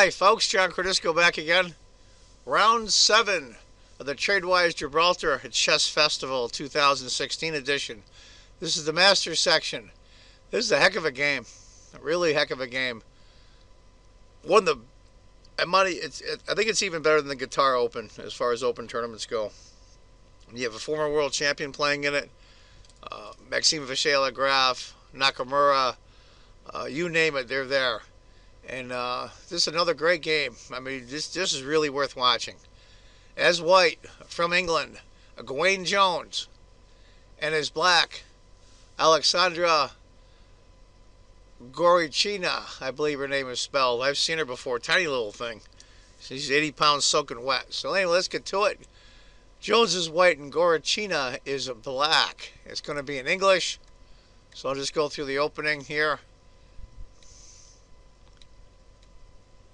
Hi folks, John Cordisco back again. Round 7 of the Tradewise Gibraltar Chess Festival 2016 edition. This is the Masters section. This is a heck of a game. A really heck of a game. One of the, I think it's even better than the Guitar Open as far as open tournaments go. You have a former world champion playing in it. Maxime Vachier-Lagrave, Nakamura, you name it, they're there. And this is another great game. I mean, this is really worth watching. As white, from England, Gawain Jones. And as black, Alexandra Goryachkina, I believe her name is spelled. I've seen her before. Tiny little thing. She's 80 pounds soaking wet. So anyway, let's get to it. Jones is white and Goryachkina is black. It's going to be in English. So I'll just go through the opening here.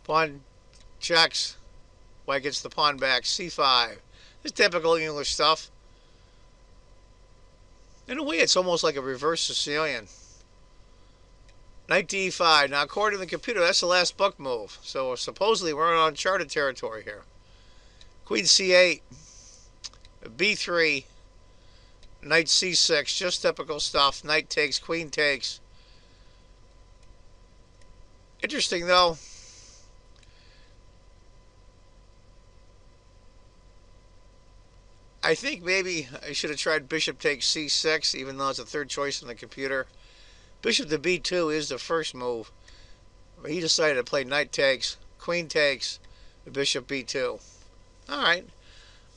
Pawn checks. White gets the pawn back. C5. This is typical English stuff. In a way, it's almost like a reverse Sicilian. Knight to E5. Now, according to the computer, that's the last book move. So supposedly we're on uncharted territory here. Queen C8. B3. Knight C6. Just typical stuff. Knight takes. Queen takes. Interesting, though. I think maybe I should have tried bishop takes c6, even though it's a third choice on the computer. Bishop to b2 is the first move. But he decided to play knight takes, queen takes, bishop b2. All right.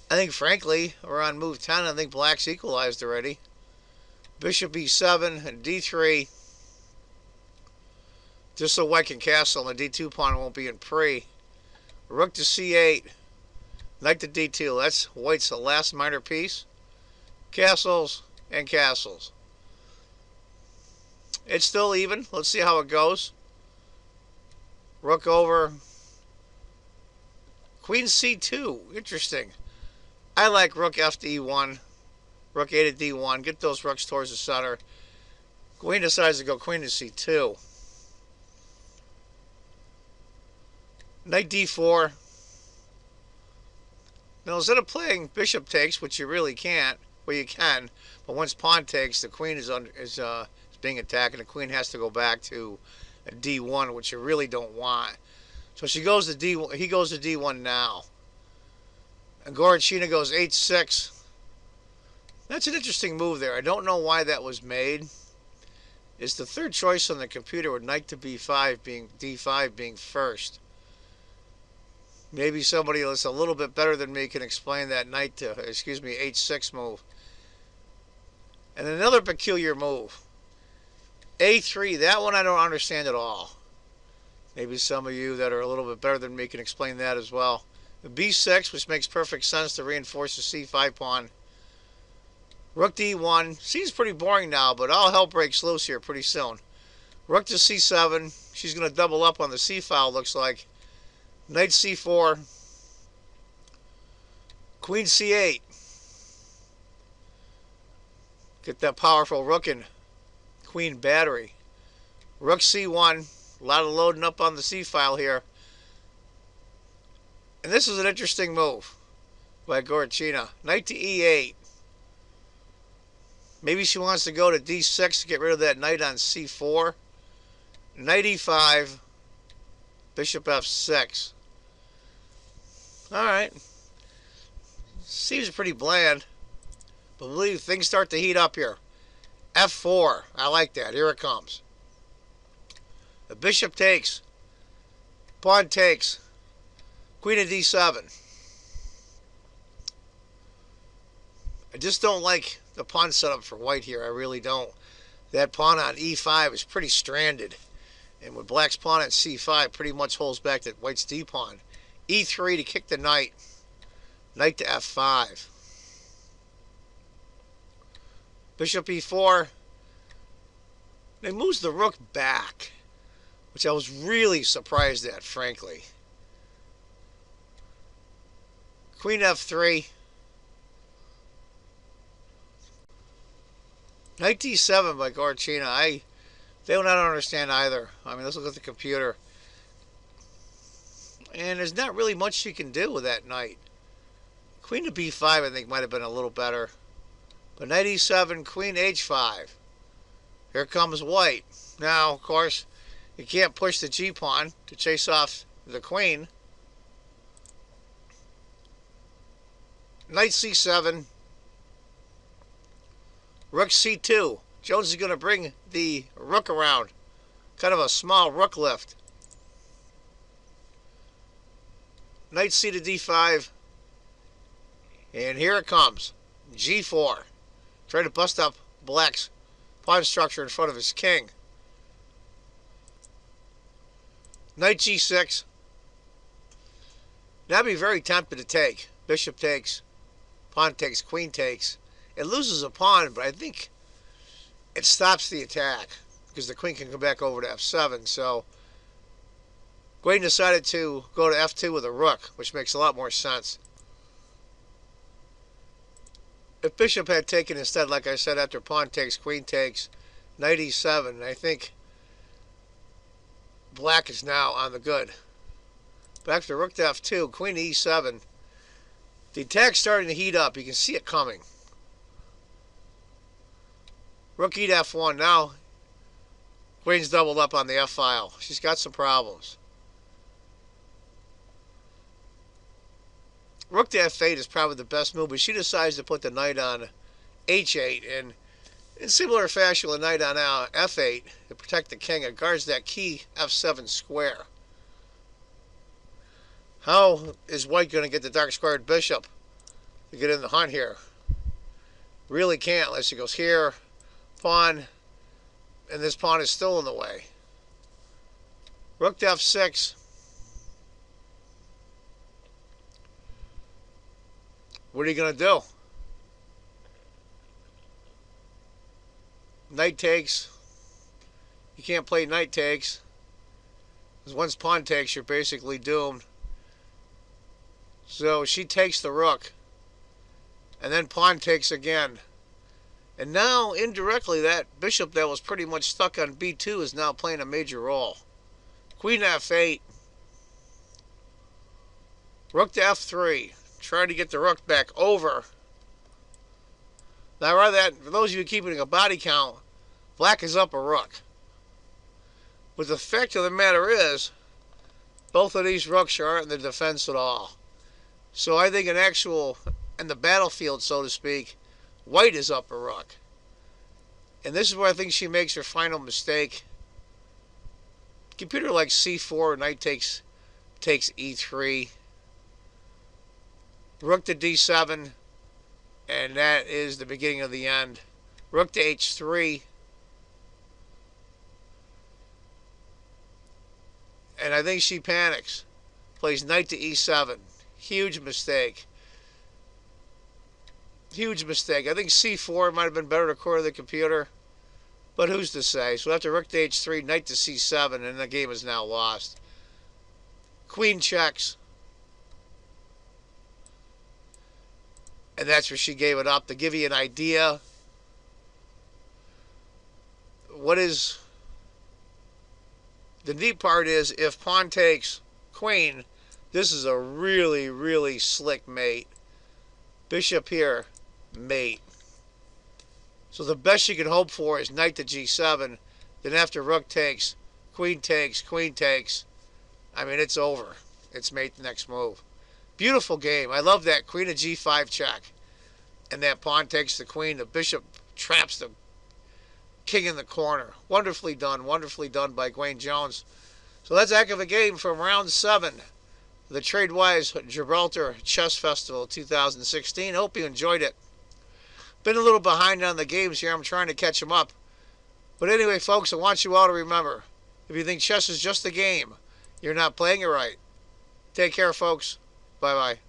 I think, frankly, we're on move 10. I think black's equalized already. Bishop b7 and d3. Just so white can castle and the d2 pawn won't be in pre. Rook to c8. Knight to d2. That's white's last minor piece. Castles and castles. It's still even. Let's see how it goes. Rook over. Queen c2. Interesting. I like rook f to e1. Rook a to d1. Get those rooks towards the center. Queen decides to go queen to c2. Knight d4. Now, instead of playing bishop takes, which you really can't, well, you can, but once pawn takes, the queen is being attacked, and the queen has to go back to a d1, which you really don't want. So she goes to d1. He goes to d1 now, and Goryachkina goes h6. That's an interesting move there. I don't know why that was made. It's the third choice on the computer with knight to b5 being d5 being first. Maybe somebody that's a little bit better than me can explain that knight to, h6 move. And another peculiar move. A3, that one I don't understand at all. Maybe some of you that are a little bit better than me can explain that as well. The B6, which makes perfect sense to reinforce the C5 pawn. Rook D1. Seems pretty boring now, but all hell breaks loose here pretty soon. Rook to C7. She's going to double up on the C file, looks like. Knight c4, queen c8. Get that powerful rook and queen battery. Rook c1, a lot of loading up on the c file here. And this is an interesting move by Goryachkina. Knight to e8. Maybe she wants to go to d6 to get rid of that knight on c4. Knight e5, bishop f6. All right. Seems pretty bland. But I believe things start to heat up here. f4. I like that. Here it comes. The bishop takes. Pawn takes. Queen of d7. I just don't like the pawn setup for white here. I really don't. That pawn on e5 is pretty stranded. And with black's pawn at c5 pretty much holds back that white's d-pawn. e3 to kick the knight. Knight to f5. Bishop e4. They moves the rook back, which I was really surprised at, frankly. Queen f3. Knight d7 by Goryachkina. I don't understand either. I mean, let's look at the computer. And there's not really much she can do with that knight. Queen to b5 I think might have been a little better. But knight e7, queen h5. Here comes white. Now, of course, you can't push the g-pawn to chase off the queen. Knight c7. Rook c2. Jones is going to bring the rook around. Kind of a small rook lift. Knight c to d5. And here it comes. g4. Try to bust up black's pawn structure in front of his king. Knight g6. Now I'd be very tempted to take. Bishop takes. Pawn takes. Queen takes. It loses a pawn, but I think it stops the attack because the queen can come back over to f7. So Gwaine decided to go to f2 with a rook, which makes a lot more sense. If bishop had taken instead, like I said, after pawn takes, queen takes, knight e7, I think black is now on the good. Back to rook to f2, queen to e7. The attack's starting to heat up. You can see it coming. Rook e to f1. Now, queen's doubled up on the f-file. She's got some problems. Rook to f8 is probably the best move, but she decides to put the knight on h8, and in similar fashion with the knight on f8 to protect the king, it guards that key f7 square. How is white going to get the dark squared bishop to get in the hunt here? Really can't unless he goes here, pawn, and this pawn is still in the way. Rook to f6. What are you going to do? Knight takes. You can't play knight takes, because once pawn takes, you're basically doomed. So she takes the rook, and then pawn takes again. And now, indirectly, that bishop that was pretty much stuck on b2 is now playing a major role. Queen to f8. Rook to f3. Trying to get the rook back over. Now, rather than, for those of you keeping a body count, black is up a rook. But the fact of the matter is, both of these rooks aren't in the defense at all. So I think in the battlefield, so to speak, white is up a rook. And this is where I think she makes her final mistake. Computer like c4, knight takes e3. Rook to d7, and that is the beginning of the end. Rook to h3. And I think she panics. Plays knight to e7. Huge mistake. Huge mistake. I think c4 might have been better according to the computer, but who's to say? So after rook to h3, knight to c7, and the game is now lost. Queen checks. And that's where she gave it up. To give you an idea, what is the neat part is if pawn takes queen, this is a really, really slick mate. Bishop here, mate. So the best you can hope for is knight to g7. Then after rook takes, queen takes, queen takes. I mean, it's over. It's mate the next move. Beautiful game. I love that queen to g5 check. And that pawn takes the queen. The bishop traps the king in the corner. Wonderfully done by Gwaine Jones. So that's a heck of a game from round 7. The TradeWise Gibraltar Chess Festival 2016. Hope you enjoyed it. Been a little behind on the games here. I'm trying to catch them up. But anyway, folks, I want you all to remember, if you think chess is just a game, you're not playing it right. Take care, folks. Bye-bye.